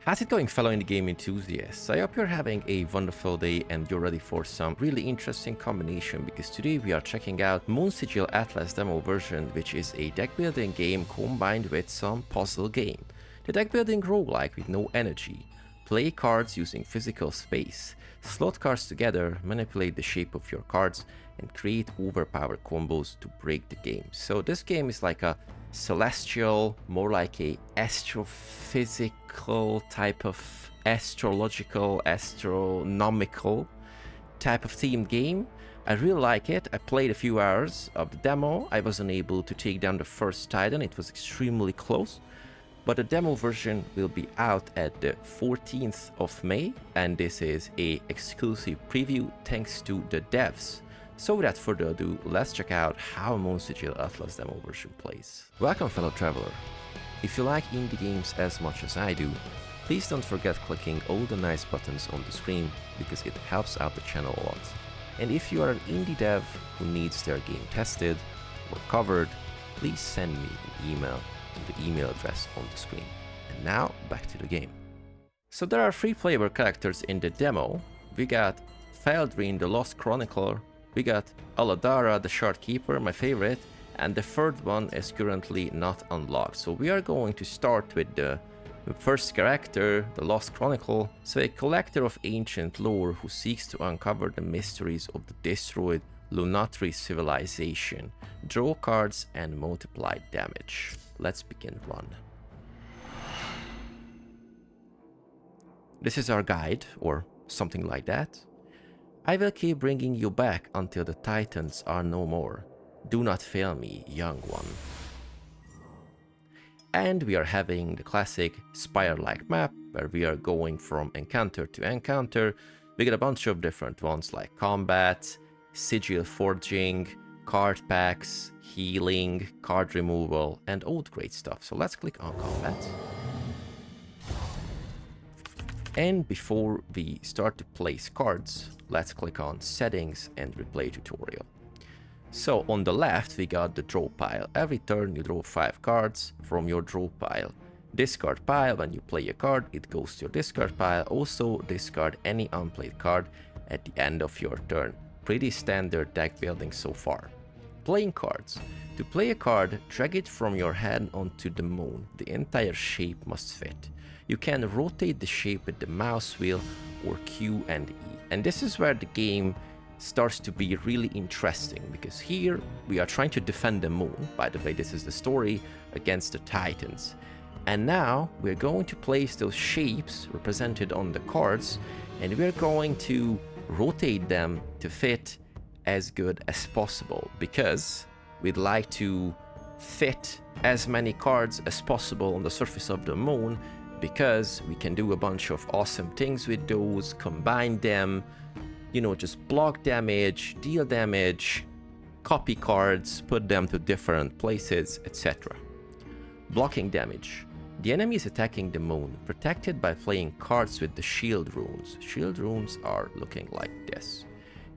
How's it going, fellow indie game enthusiasts? I hope you're having a wonderful day and you're ready for some really interesting combination, because today we are checking out MoonSigil Atlas demo version, which is a deck building game combined with some puzzle game. The deck building roguelike with no energy. Play cards using physical space. Slot cards together, manipulate the shape of your cards, and create overpowered combos to break the game. So this game is like a celestial, more like a astrophysical type of astrological, astronomical type of themed game. I really like it. I played a few hours of the demo. I wasn't able to take down the first Titan. It was extremely close. But the demo version will be out at the 14th of May, and this is a exclusive preview thanks to the devs. So without further ado, let's check out how MoonSigil Atlas demo version plays. Welcome, fellow traveler. If you like indie games as much as I do, please don't forget clicking all the nice buttons on the screen, because it helps out the channel a lot. And if you are an indie dev who needs their game tested or covered, please send me an email to the email address on the screen. And now, back to the game. So there are 3 playable characters in the demo. We got Feldrin, the Lost Chronicler, we got Aladara, the Shard Keeper, my favorite, and the third one is currently not unlocked. So we are going to start with the first character, the Lost Chronicle. So a collector of ancient lore who seeks to uncover the mysteries of the destroyed Lunatri civilization. Draw cards and multiply damage. Let's begin run. This is our guide, or something like that. I will keep bringing you back until the Titans are no more. Do not fail me, young one. And we are having the classic spire-like map, where we are going from encounter to encounter. We get a bunch of different ones like combat, Sigil Forging, card packs, healing, card removal, and all great stuff. So let's click on combat. And before we start to place cards, let's click on settings and replay tutorial. So on the left we got the draw pile. Every turn you draw 5 cards from your draw pile. Discard pile, when you play a card, it goes to your discard pile. Also discard any unplayed card at the end of your turn. Pretty standard deck building so far. Playing cards. To play a card, drag it from your hand onto the moon. The entire shape must fit. You can rotate the shape with the mouse wheel or Q and E. And this is where the game starts to be really interesting, because here we are trying to defend the moon. By the way, this is the story against the Titans. And now we're going to place those shapes represented on the cards, and we're going to rotate them to fit as good as possible, because we'd like to fit as many cards as possible on the surface of the moon, because we can do a bunch of awesome things with those, combine them, you know, just block damage, deal damage, copy cards, put them to different places, etc. Blocking damage. The enemy is attacking the moon, protected by playing cards with the shield runes. Shield runes are looking like this.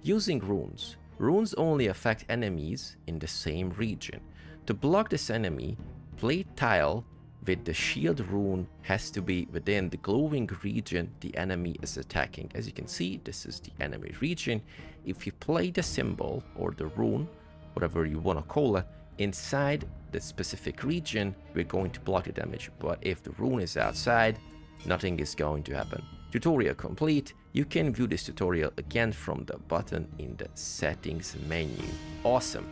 Using runes. Runes only affect enemies in the same region. To block this enemy, play tile with the shield rune has to be within the glowing region the enemy is attacking. As you can see, this is the enemy region. If you play the symbol or the rune, whatever you want to call it, inside the specific region, we're going to block the damage. But if the rune is outside, nothing is going to happen. Tutorial complete. You can view this tutorial again from the button in the settings menu. Awesome.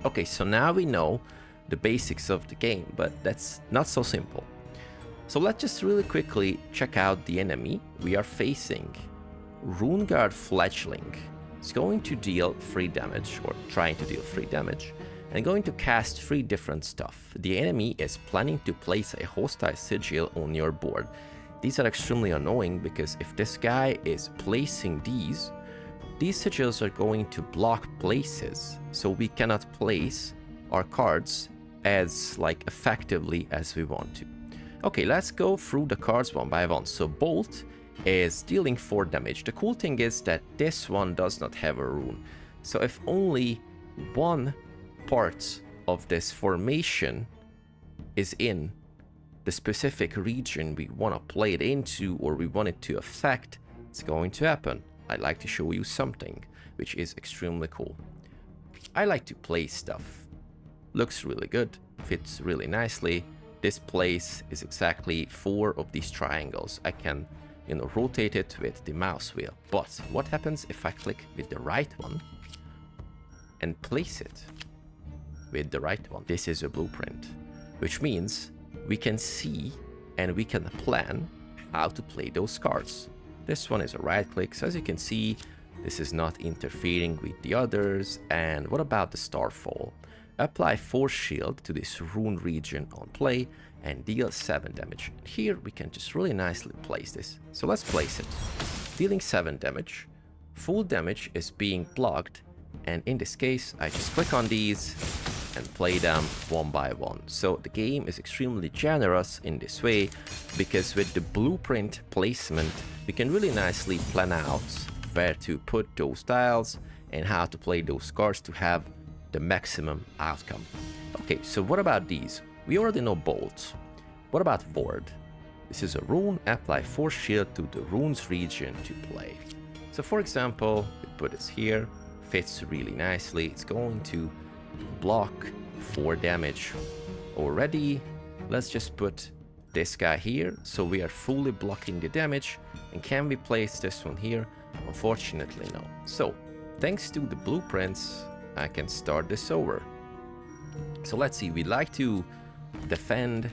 Okay, so now we know the basics of the game, but that's not so simple. So let's just really quickly check out the enemy. We are facing Runeguard Fledgling. It's going to deal 3 damage, or trying to deal 3 damage, and going to cast 3 different stuff. The enemy is planning to place a hostile sigil on your board. These are extremely annoying, because if this guy is placing these sigils are going to block places, so we cannot place our cards as effectively as we want to. Okay, let's go through the cards one by one. So Bolt is dealing 4 damage. The cool thing is that this one does not have a rune. So if only one part of this formation is in, the specific region we want to play it into or we want it to affect, it's going to happen. I'd like to show you something which is extremely cool. I like to place stuff. Looks really good, fits really nicely. This place is exactly 4 of these triangles. I can, rotate it with the mouse wheel. But what happens if I click with the right one and place it with the right one? This is a blueprint, which means we can see and we can plan how to play those cards. This one is a right click, so as you can see, this is not interfering with the others. And what about the Starfall? Apply Force Shield to this rune region on play and deal 7 damage. Here we can just really nicely place this. So let's place it. Dealing 7 damage. Full damage is being blocked, and in this case I just click on these and play them one by one. So the game is extremely generous in this way, because with the blueprint placement we can really nicely plan out where to put those tiles and how to play those cards to have the maximum outcome. Okay, so what about these? We already know Bolt. What about Ward? This is a rune. Apply Force Shield to the runes region to play. So for example, we put this here, fits really nicely. It's going to block 4 damage already. Let's just put this guy here, so we are fully blocking the damage. And can we place this one here? Unfortunately no. So thanks to the blueprints I can start this over. So let's see, we like to defend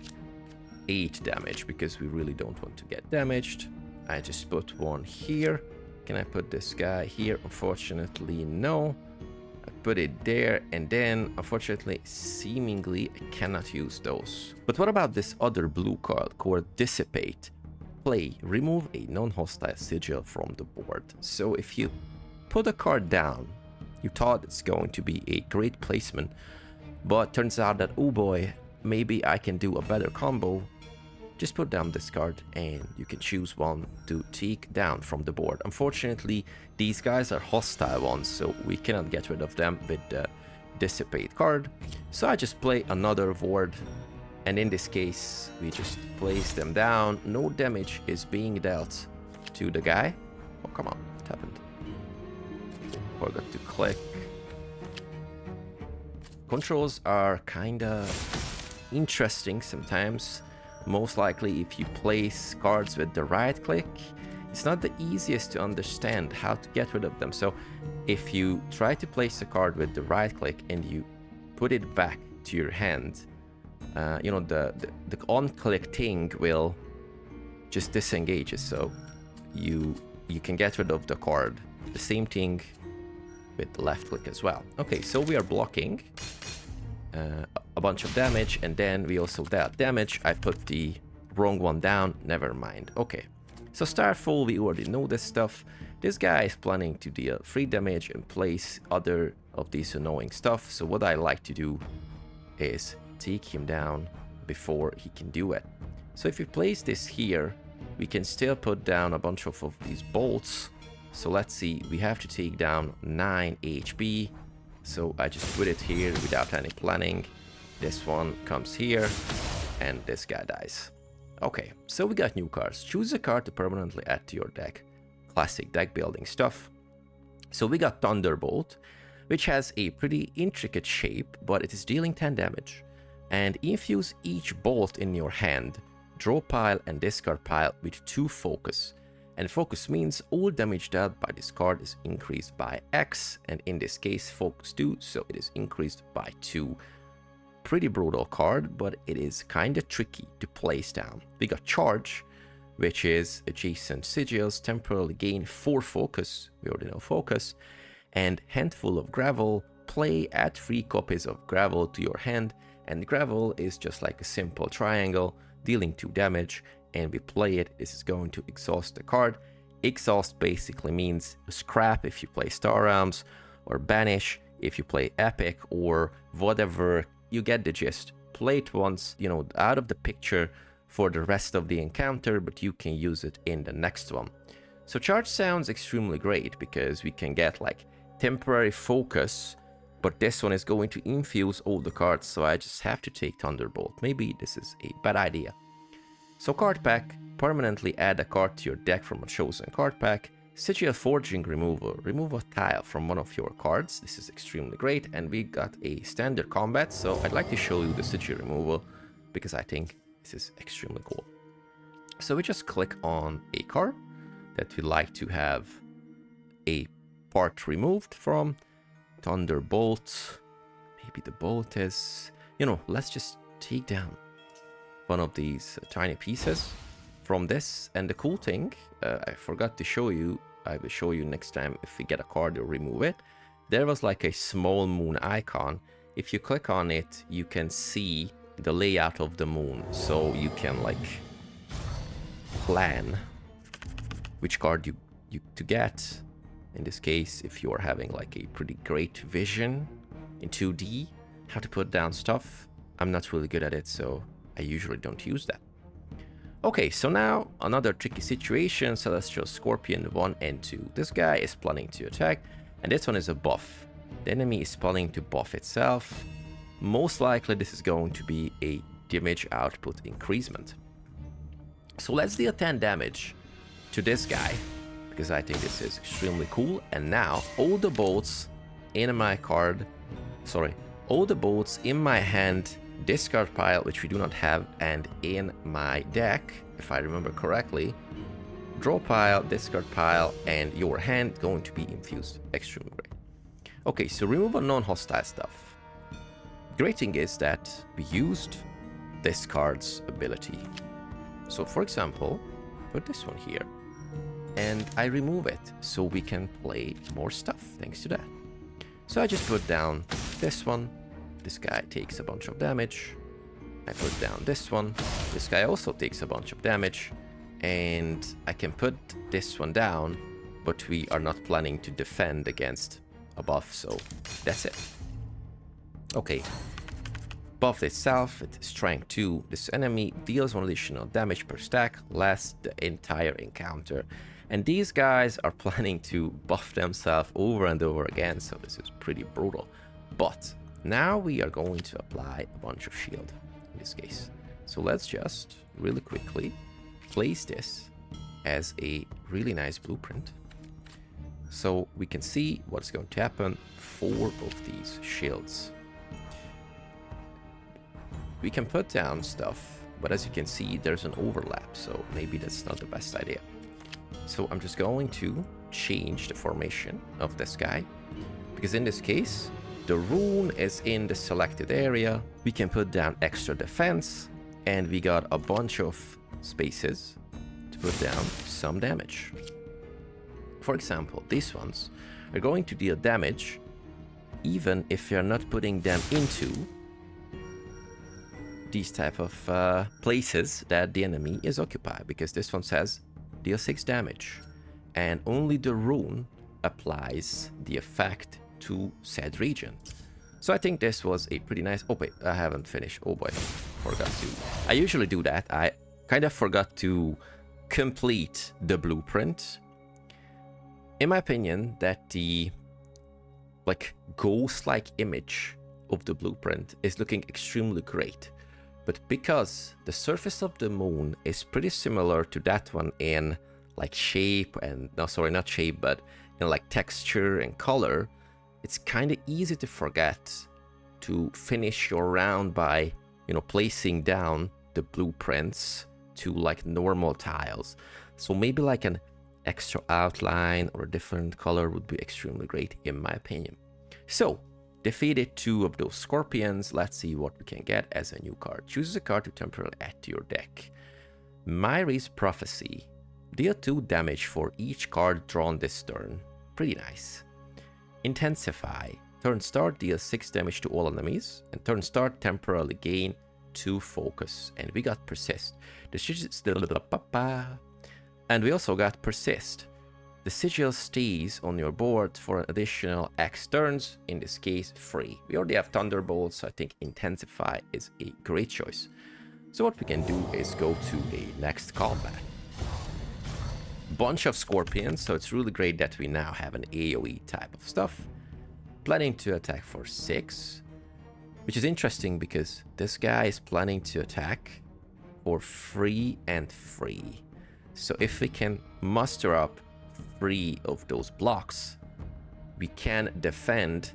8 damage because we really don't want to get damaged. I just put one here. Can I put this guy here? Unfortunately no. I put it there, and then unfortunately seemingly I cannot use those. But what about this other blue card called Dissipate? Play, remove a non-hostile sigil from the board. So if you put a card down, you thought it's going to be a great placement, but turns out that, oh boy, maybe I can do a better combo. Just put down this card and you can choose one to take down from the board. Unfortunately, these guys are hostile ones, so we cannot get rid of them with the Dissipate card. So I just play another ward, and in this case, we just place them down. No damage is being dealt to the guy. Oh, come on, what happened? Forgot to click. Controls are kinda interesting sometimes. Most likely if you place cards with the right click, it's not the easiest to understand how to get rid of them. So if you try to place a card with the right click and you put it back to your hand, the on-click thing will just disengage it, so you can get rid of the card. The same thing with the left click as well. Okay, so we are blocking a bunch of damage, and then we also dealt damage. I put the wrong one down, never mind. Okay, so Starfall, we already know this stuff. This guy is planning to deal 3 damage and place other of these annoying stuff, so what I like to do is take him down before he can do it. So if we place this here, we can still put down a bunch of these bolts. So let's see, we have to take down 9 HP. So I just put it here without any planning. This one comes here, and this guy dies. Okay, so we got new cards. Choose a card to permanently add to your deck. Classic deck building stuff. So we got Thunderbolt, which has a pretty intricate shape, but it is dealing 10 damage. And infuse each bolt in your hand, draw pile and discard pile with 2 focus. And focus means all damage dealt by this card is increased by X, and in this case focus 2, so it is increased by 2. Pretty brutal card, but it is kinda tricky to place down. We got Charge, which is adjacent sigils temporarily gain 4 focus, we already know focus, and Handful of Gravel, play add 3 copies of Gravel to your hand, and Gravel is just like a simple triangle, dealing 2 damage, and we play it. This is going to exhaust the card. Exhaust basically means scrap if you play Star Realms, or banish if you play Epic, or whatever. You get the gist. Play it once, out of the picture for the rest of the encounter, but you can use it in the next one. So Charge sounds extremely great because we can get like temporary focus, but this one is going to infuse all the cards, so I just have to take Thunderbolt. Maybe this is a bad idea. So card pack, permanently add a card to your deck from a chosen card pack. Sigil Forging removal, remove a tile from one of your cards. This is extremely great, and we got a standard combat, so I'd like to show you the Sigil removal because I think this is extremely cool. So we just click on a card that we like to have a part removed from. Thunderbolt, maybe the bolt is, let's just take down one of these tiny pieces from this. And the cool thing, I forgot to show you, I will show you next time if we get a card or remove it. There was like a small moon icon. If you click on it, you can see the layout of the moon. So you can like plan which card you to get. In this case, if you are having like a pretty great vision in 2D, how to put down stuff. I'm not really good at it, so I usually don't use that. Okay, so now another tricky situation. Celestial Scorpion 1 and 2. This guy is planning to attack, and this one is a buff. The enemy is planning to buff itself. Most likely this is going to be a damage output increasement. So let's deal 10 damage to this guy, because I think this is extremely cool. And now all the bolts in my hand, discard pile, which we do not have, and in my deck, if I remember correctly, draw pile, discard pile, and your hand going to be infused. Extremely great. Okay, so remove a non-hostile stuff. Great thing is that we used this card's ability. So for example, put this one here, and I remove it so we can play more stuff thanks to that. So I just put down this one. This guy takes a bunch of damage. I put down this one. This guy also takes a bunch of damage. And I can put this one down, but we are not planning to defend against a buff, so that's it. Okay. Buff itself, it's strength 2. This enemy deals 1 additional damage per stack, lasts the entire encounter. And these guys are planning to buff themselves over and over again, so this is pretty brutal. But now we are going to apply a bunch of shield in this case. So let's just really quickly place this as a really nice blueprint. So we can see what's going to happen. 4 of these shields. We can put down stuff, but as you can see, there's an overlap, so maybe that's not the best idea. So I'm just going to change the formation of this guy, because in this case, the rune is in the selected area. We can put down extra defense, and we got a bunch of spaces to put down some damage. For example, these ones are going to deal damage even if you're not putting them into these type of places that the enemy is occupied, because this one says deal 6 damage, and only the rune applies the effect to said region. So I think this was a pretty nice... Oh wait, I haven't finished. Oh boy, forgot to... I usually do that. I kind of forgot to complete the blueprint. In my opinion, that the ghost-like image of the blueprint is looking extremely great. But because the surface of the moon is pretty similar to that one in like shape and... No, sorry, not shape, but in like texture and color, it's kind of easy to forget to finish your round by, placing down the blueprints to like normal tiles. So maybe like an extra outline or a different color would be extremely great in my opinion. So, defeated 2 of those scorpions. Let's see what we can get as a new card. Choose a card to temporarily add to your deck. Myri's Prophecy. Deal 2 damage for each card drawn this turn. Pretty nice. Intensify. Turn start, deal 6 damage to all enemies. And turn start, temporarily gain 2 focus. And we got Persist. And we also got Persist. The sigil stays on your board for an additional X turns, in this case free. We already have Thunderbolt, so I think Intensify is a great choice. So what we can do is go to a next combat. Bunch of scorpions, so it's really great that we now have an AoE type of stuff. Planning to attack for 6, which is interesting because this guy is planning to attack or 3 and 3. So if we can muster up 3 of those blocks, we can defend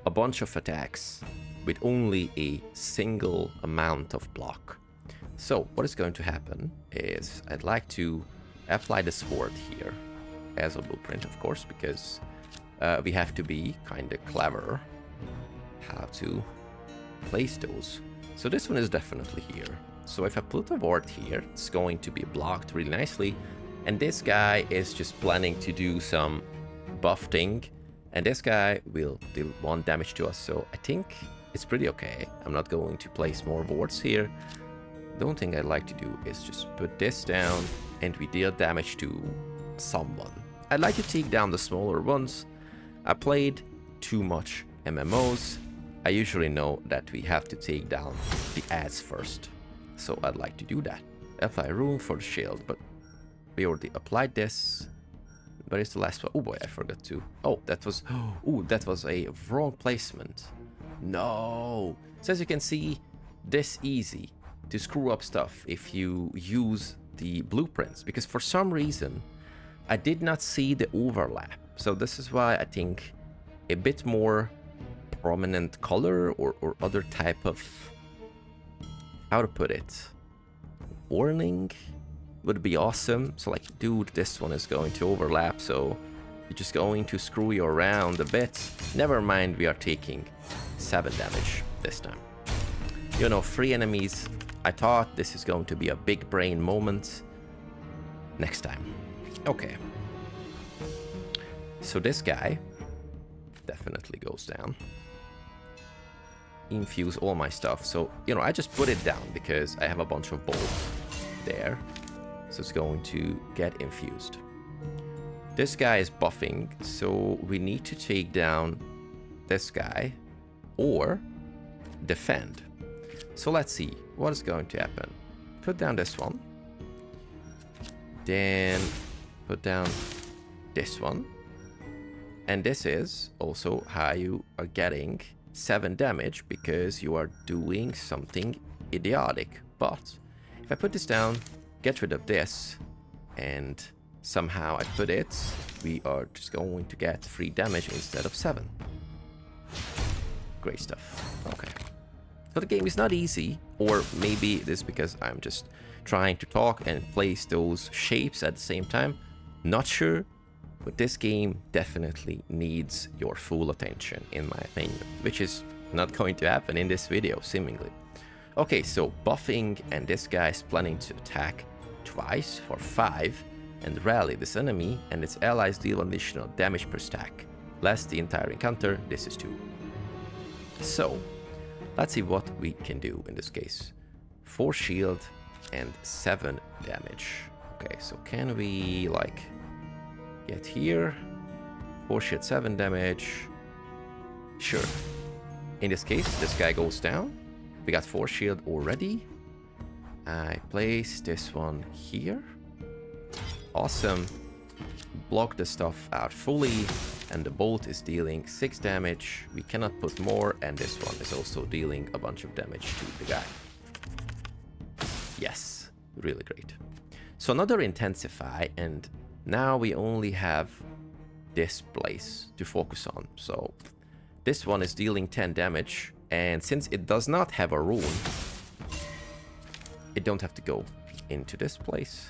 a bunch of attacks with only a single amount of block. So what is going to happen is I'd like to apply the sword here as a blueprint, of course, because we have to be kind of clever how to place those. So this one is definitely here. So if I put a ward here, it's going to be blocked really nicely. And this guy is just planning to do some buff thing. And this guy will deal 1 damage to us. So I think it's pretty okay. I'm not going to place more wards here. The only thing I'd like to do is just put this down and we deal damage to someone. I'd like to take down the smaller ones. I played too much MMOs. I usually know that we have to take down the ads first. So I'd like to do that. Apply rune for the shield, but we already applied this. Where is the last one? Oh boy, I forgot to. Oh, that was a wrong placement. No. So as you can see, this easy to screw up stuff if you use the blueprints, because for some reason I did not see the overlap. So this is why I think a bit more prominent color or other type of, how to put it, warning would be awesome. So like, dude, this one is going to overlap, so you're just going to screw you around a bit. Never mind, we are taking 7 damage this time. You know, 3 enemies. I thought this is going to be a big brain moment. Next time. Okay. So this guy definitely goes down. Infuse all my stuff. So, you know, I just put it down because I have a bunch of bolts there. So it's going to get infused. This guy is buffing, so we need to take down this guy or defend. So let's see what is going to happen. Put down this one. Then put down this one. And this is also how you are getting 7 damage, because you are doing something idiotic. But if I put this down, get rid of this, and somehow I put it, we are just going to get 3 damage instead of 7. Great stuff. Okay. So the game is not easy, or maybe it is because I'm just trying to talk and place those shapes at the same time. Not sure, but this game definitely needs your full attention, in my opinion, which is not going to happen in this video, seemingly. Okay, so buffing, and this guy is planning to attack twice for 5 and rally this enemy, and its allies deal additional damage per stack. Less the entire encounter, this is 2. So, let's see what we can do in this case. 4 shield and 7 damage. Okay, so can we, like, get here? 4 shield, 7 damage. Sure. In this case, this guy goes down. We got 4 shield already. I place this one here. Awesome. Block the stuff out fully, and the bolt is dealing 6 damage. We cannot put more, and this one is also dealing a bunch of damage to the guy. Yes, really great. So another intensify, and now we only have this place to focus on. So this one is dealing 10 damage, and since it does not have a rune, it don't have to go into this place.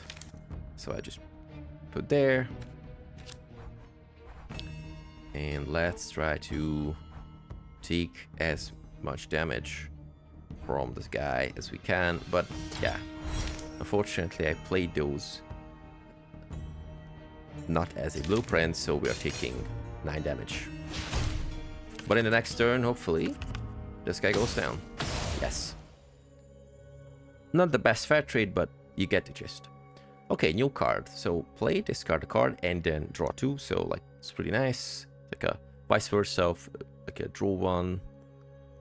So I just put there. And let's try to take as much damage from this guy as we can. But yeah, unfortunately I played those not as a blueprint, so we are taking 9 damage. But in the next turn, hopefully, this guy goes down. Yes. Not the best fair trade, but you get the gist. Okay, new card. So play, discard a card, and then draw 2. So like, it's pretty nice. Like a vice versa of like a draw 1,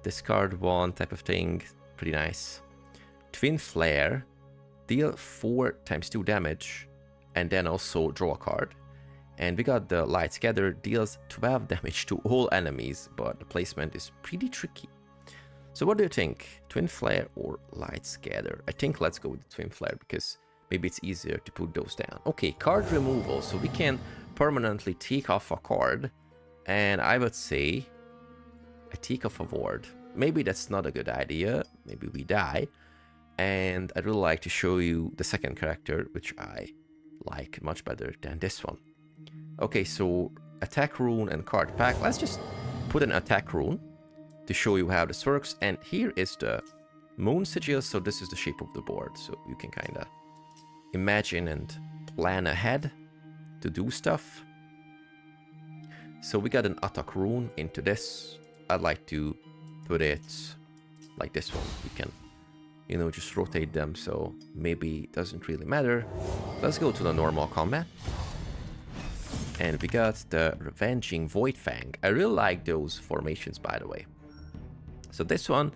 discard 1 type of thing. Pretty nice. Twin Flare, deal 4 times 2 damage, and then also draw a card. And we got the Light Scatter, deals 12 damage to all enemies, but the placement is pretty tricky. So what do you think? Twin Flare or Light Scatter? I think let's go with the Twin Flare because maybe it's easier to put those down. Okay, card removal. So we can permanently take off a card. And I would say I take off a ward. Maybe that's not a good idea. Maybe we die. And I'd really like to show you the second character, which I like much better than this one. Okay, so attack rune and card pack. Let's just put an attack rune to show you how this works. And here is the MoonSigil. So this is the shape of the board. So you can kind of imagine and plan ahead to do stuff. So we got an attack rune into this. I'd like to put it like this one. We can, you know, just rotate them, so maybe it doesn't really matter. Let's go to the normal combat. And we got the Revenging Void Fang. I really like those formations, by the way. So this one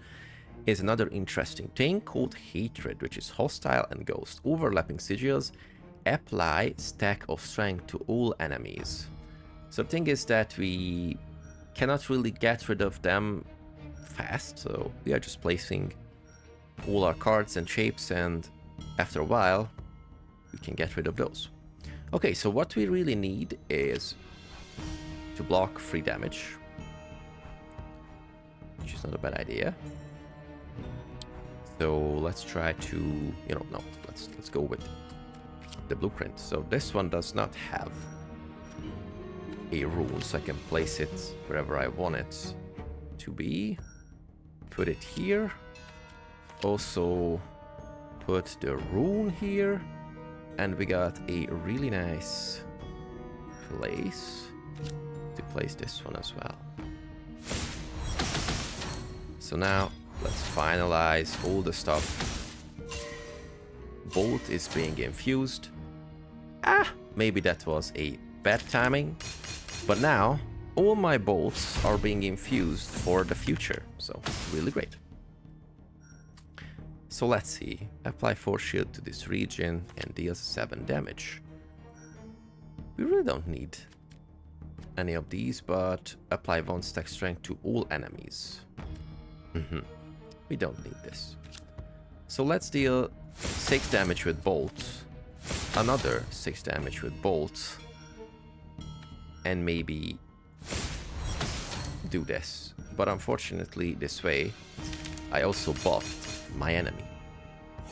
is another interesting thing called Hatred, which is hostile and ghost. Overlapping sigils apply stack of strength to all enemies. So the thing is that we cannot really get rid of them fast, so we are just placing all our cards and shapes, and after a while we can get rid of those. Okay, so what we really need is to block free damage, which is not a bad idea. So let's try to, you know, no, let's go with the blueprint. So this one does not have a rune, so I can place it wherever I want it to be. Put it here. Also put the rune here. And we got a really nice place to place this one as well. So now let's finalize all the stuff. Bolt is being infused. Maybe that was a bad timing. But now all my bolts are being infused for the future. So really great. So let's see. Apply force shield to this region and deals 7 damage. We really don't need any of these, but apply 1 stack strength to all enemies. We don't need this. So let's deal 6 damage with bolt, another 6 damage with bolt, and maybe do this. But unfortunately this way I also buffed my enemy.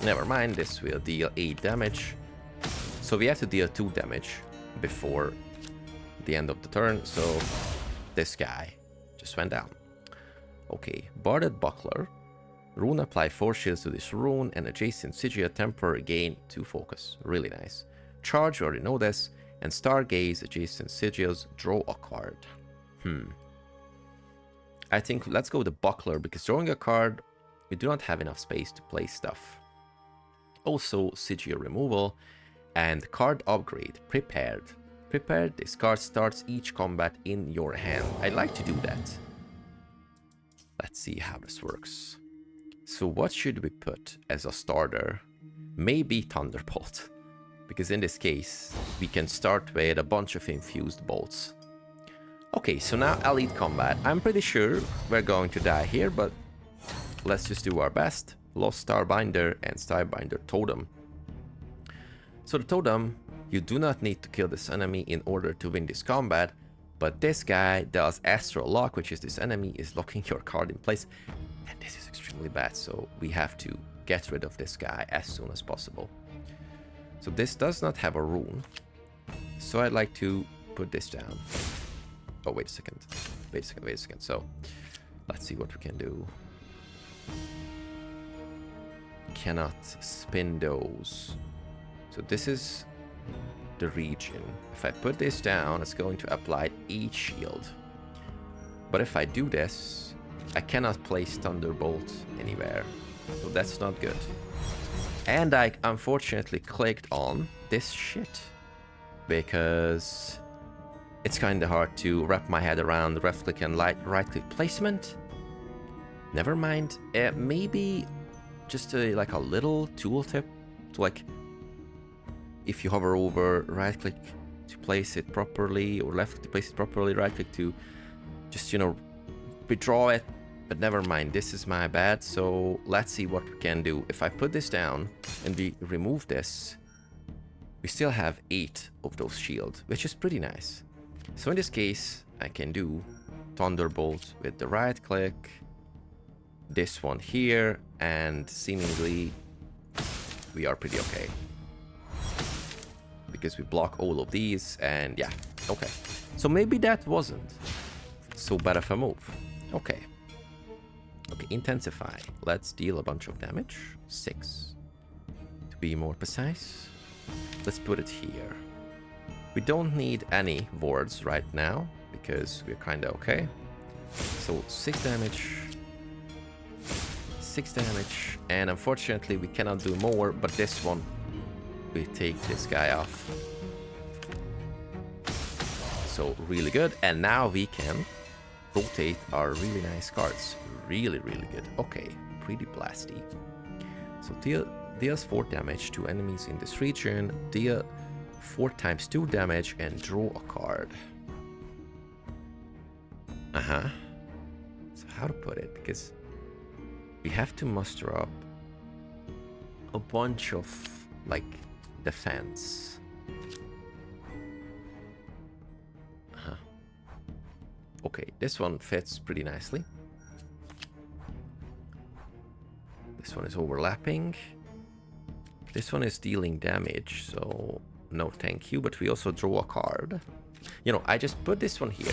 Never mind, this will deal 8 damage. So we have to deal 2 damage before the end of the turn, so this guy just went down. Okay, Barded Buckler. Rune apply 4 shields to this rune and adjacent sigil temporary gain 2 focus. Really nice. Charge, we already know this. And Stargaze adjacent sigils, draw a card. I think let's go with the Buckler, because drawing a card, we do not have enough space to place stuff. Also, sigil removal and card upgrade. Prepared. Prepared, this card starts each combat in your hand. I'd like to do that. Let's see how this works. So what should we put as a starter? Maybe Thunderbolt. Because in this case, we can start with a bunch of infused bolts. Okay, so now Elite Combat. I'm pretty sure we're going to die here, but let's just do our best. Lost Starbinder and Starbinder Totem. So the Totem, you do not need to kill this enemy in order to win this combat, but this guy does Astral Lock, which is this enemy is locking your card in place. And this is extremely bad, so we have to get rid of this guy as soon as possible. So this does not have a rune, so I'd like to put this down. Oh, wait a second. So let's see what we can do. Cannot spin those. So this is the region. If I put this down, it's going to apply 8 shield. But if I do this, I cannot place Thunderbolt anywhere. So that's not good. And I unfortunately clicked on this shit, because it's kind of hard to wrap my head around left click and right click placement. Never mind. Maybe just like a little tooltip to, like, if you hover over, right click to place it properly, or left click to place it properly, right click to just, you know, withdraw it But never mind, this is my bad, so let's see what we can do. If I put this down and we remove this, we still have 8 of those shields, which is pretty nice. So in this case, I can do Thunderbolt with the right click, this one here, and seemingly we are pretty okay. Because we block all of these, and yeah, okay. So maybe that wasn't so bad of a move. Okay. Okay, Intensify. Let's deal a bunch of damage. 6. To be more precise. Let's put it here. We don't need any wards right now, because we're kinda okay. So 6 damage. 6 damage. And unfortunately we cannot do more, but this one, we take this guy off. So really good. And now we can rotate our really nice cards. Really, really good. Okay, pretty blasty. So deals 4 damage to enemies in this region. Deal 4 times 2 damage and draw a card. So how to put it? Because we have to muster up a bunch of like defense. Okay, this one fits pretty nicely. This one is overlapping. This one is dealing damage, so no thank you, but we also draw a card. You know, I just put this one here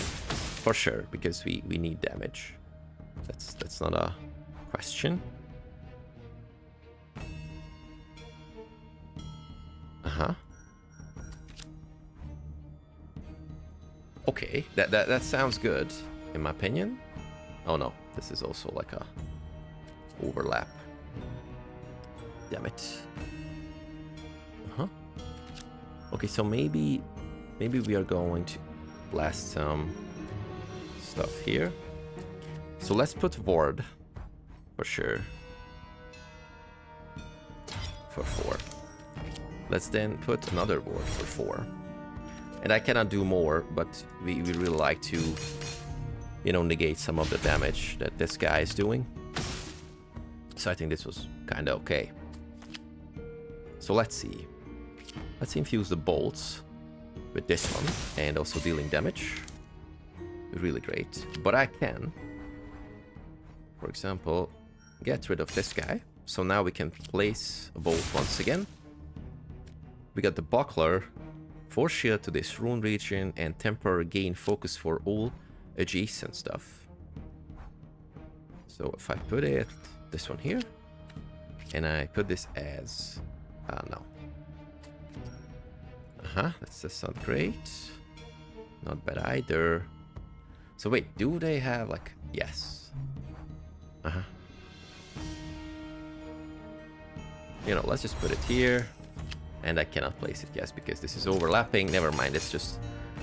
for sure because we need damage. That's not a question. Okay, that sounds good in my opinion. Oh no, this is also like a overlap. Damn it. Okay, so maybe we are going to blast some stuff here. So let's put ward for sure for 4. Let's then put another ward for 4. And I cannot do more, but we really like to, you know, negate some of the damage that this guy is doing. So I think this was kind of okay. So let's see. Let's infuse the bolts with this one and also dealing damage. Really great. But I can, for example, get rid of this guy. So now we can place a bolt once again. We got the buckler, 4 shield to this rune region and temporary gain focus for all adjacent stuff. So if I put it, this one here, and I put this as, no. That's not great. Not bad either. So wait, do they have like, yes. You know, let's just put it here. And I cannot place it, yes, because this is overlapping. Never mind, it's just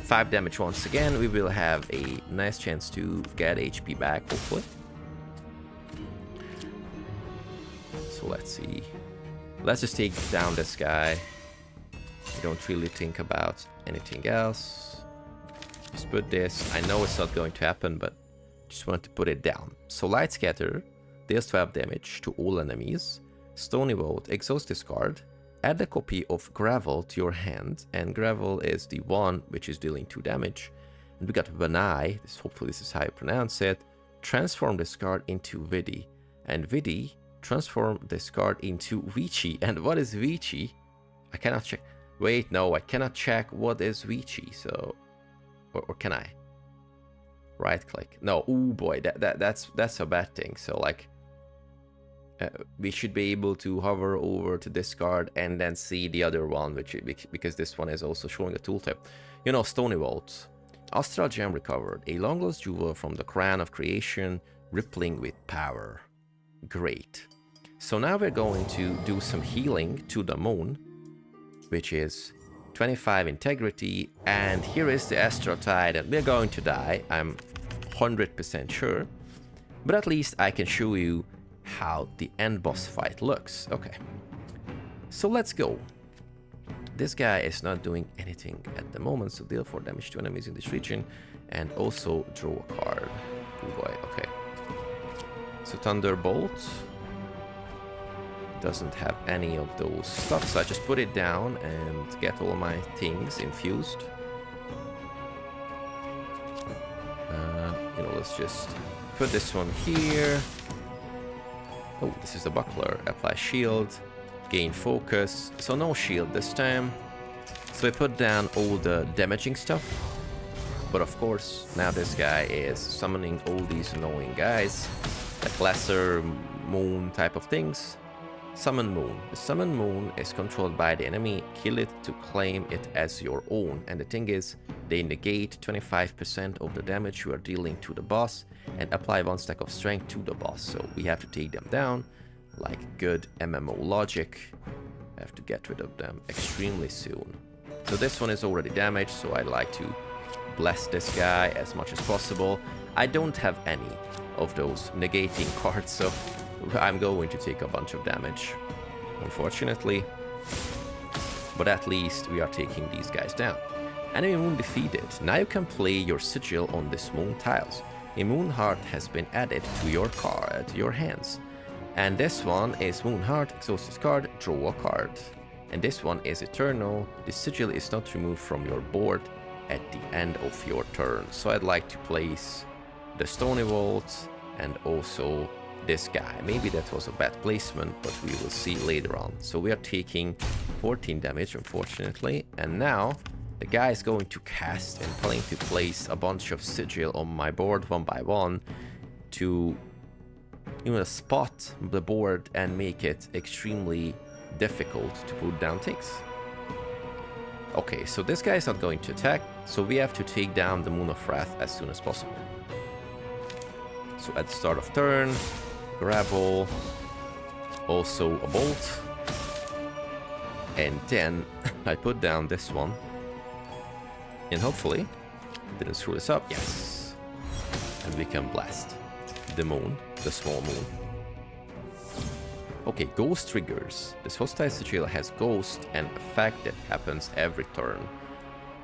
5 damage once again. We will have a nice chance to get HP back, hopefully. So let's see. Let's just take down this guy. I don't really think about anything else. Just put this. I know it's not going to happen, but just want to put it down. So Light Scatter deals 12 damage to all enemies. Stony Bolt, exhaust this card. Add a copy of Gravel to your hand, and Gravel is the one which is dealing 2 damage. And we got Vanai, hopefully this is how you pronounce it. Transform this card into Vidi. And Vidi, transform this card into Vici. And what is Vici? I cannot check. Wait, no, I cannot check what is Vici, so... Or can I? Right click. No, oh boy, that's a bad thing. So like... we should be able to hover over to this card and then see the other one, because this one is also showing a tooltip. You know, Stony Vault. Astral Gem recovered. A long lost jewel from the crown of creation, rippling with power. Great. So now we're going to do some healing to the moon, which is 25 integrity. And here is the Astral Tide, and we're going to die. I'm 100% sure. But at least I can show you how the end boss fight looks. Okay, so let's go. This guy is not doing anything at the moment, so deal 4 damage to enemies in this region and also draw a card. Oh boy, okay. So Thunderbolt doesn't have any of those stuff, so I just put it down and get all my things infused. You know, let's just put this one here. Oh, this is the buckler. Apply shield, gain focus. So no shield this time. So I put down all the damaging stuff. But of course, now this guy is summoning all these annoying guys, like lesser moon type of things. Summon Moon. The Summon Moon is controlled by the enemy. Kill it to claim it as your own. And the thing is, they negate 25% of the damage you are dealing to the boss and apply 1 stack of strength to the boss. So we have to take them down, like good MMO logic. I have to get rid of them extremely soon. So this one is already damaged, so I'd like to bless this guy as much as possible. I don't have any of those negating cards, so I'm going to take a bunch of damage, unfortunately. But at least we are taking these guys down. Enemy moon defeated. Now you can play your sigil on this moon tiles. A moon heart has been added to your card, to your hands. And this one is moon heart, exhaust this card, draw a card. And this one is eternal. The sigil is not removed from your board at the end of your turn. So I'd like to place the Stony Vault and also this guy. Maybe that was a bad placement, but we will see later on. So we are taking 14 damage, unfortunately. And now the guy is going to cast and planning to place a bunch of sigil on my board one by one to, you know, spot the board and make it extremely difficult to put down things. Okay, so this guy is not going to attack, so we have to take down the Moon of Wrath as soon as possible. So at the start of turn, gravel, also a bolt, and then I put down this one, and hopefully didn't screw this up. Yes, and we can blast the moon, the small moon. Okay, ghost triggers. This hostile sigil has ghost, an effect that happens every turn.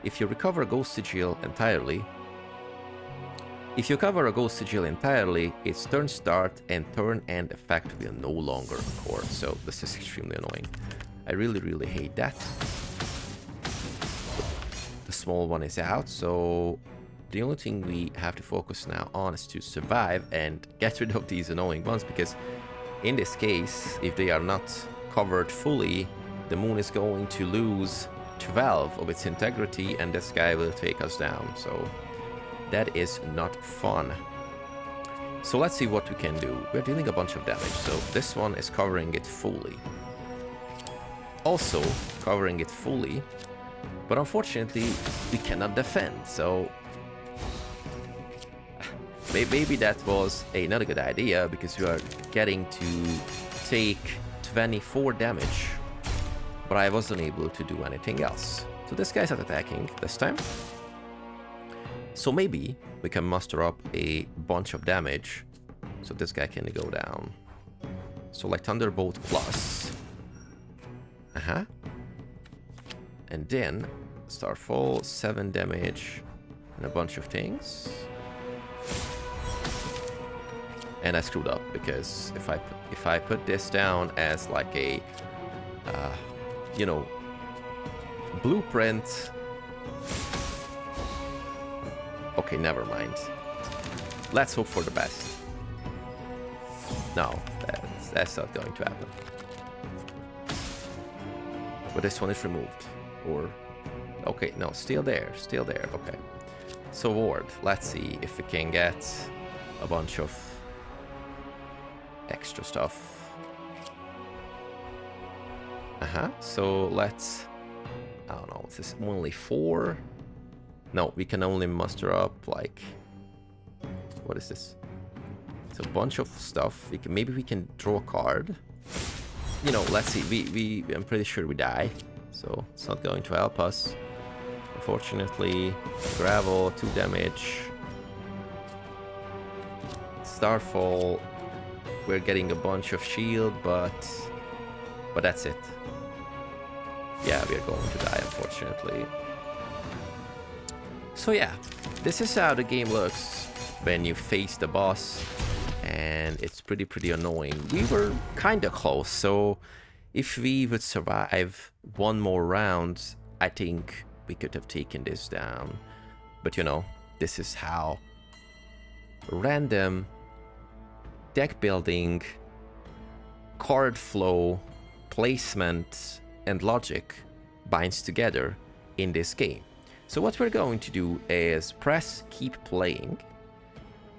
If you recover a ghost sigil entirely, its turn start and turn end effect will no longer occur. So this is extremely annoying. I really hate that. The small one is out, so the only thing we have to focus now on is to survive and get rid of these annoying ones, because in this case, if they are not covered fully, the moon is going to lose 12 of its integrity and this guy will take us down. So that is not fun. So let's see what we can do. We're dealing a bunch of damage, so this one is covering it fully. Also covering it fully, but unfortunately we cannot defend, so maybe that was not a good idea, because we are getting to take 24 damage, but I wasn't able to do anything else. So this guy's not attacking this time. So maybe we can muster up a bunch of damage, so this guy can go down. So like Thunderbolt plus. And then Starfall, 7 damage, and a bunch of things. And I screwed up, because if I put this down as like a, you know, blueprint. Okay, never mind. Let's hope for the best. No, that's not going to happen. But this one is removed, or okay, no, still there. Okay, so ward. Let's see if we can get a bunch of extra stuff. So let's, I don't know, is this only 4? No, we can only muster up like, what is this? It's a bunch of stuff. Maybe we can draw a card. You know, let's see. I'm pretty sure we die, so it's not going to help us, unfortunately. Gravel, 2 damage. Starfall. We're getting a bunch of shield, but that's it. Yeah, we're going to die, unfortunately. So yeah, this is how the game looks when you face the boss and it's pretty annoying. We were kind of close, so if we would survive one more round, I think we could have taken this down. But you know, this is how random deck building, card flow, placement, and logic binds together in this game. So what we're going to do is press keep playing.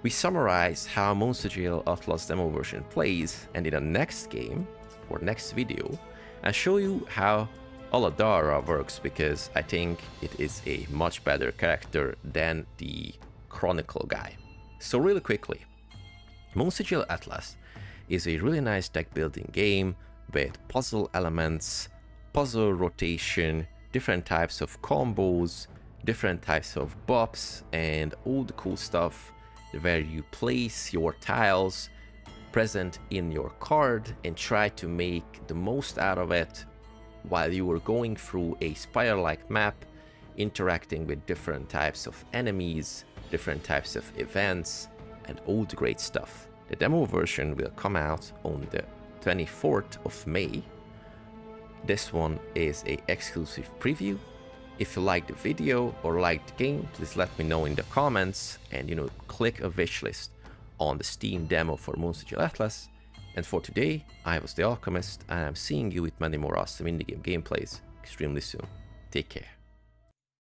We summarize how MoonSigil Atlas demo version plays, and in the next game, or next video, I'll show you how Aladara works, because I think it is a much better character than the Chronicle guy. So really quickly, MoonSigil Atlas is a really nice deck building game with puzzle elements, puzzle rotation, different types of combos, different types of buffs, and all the cool stuff where you place your tiles present in your card and try to make the most out of it while you are going through a spiral-like map, interacting with different types of enemies, different types of events, and all the great stuff. The demo version will come out on the 24th of May. This one is an exclusive preview. If you liked the video or liked the game, please let me know in the comments, and click a wishlist on the Steam demo for MoonSigil Atlas. And for today, I was the Alchemist, and I'm seeing you with many more awesome indie game gameplays extremely soon. Take care.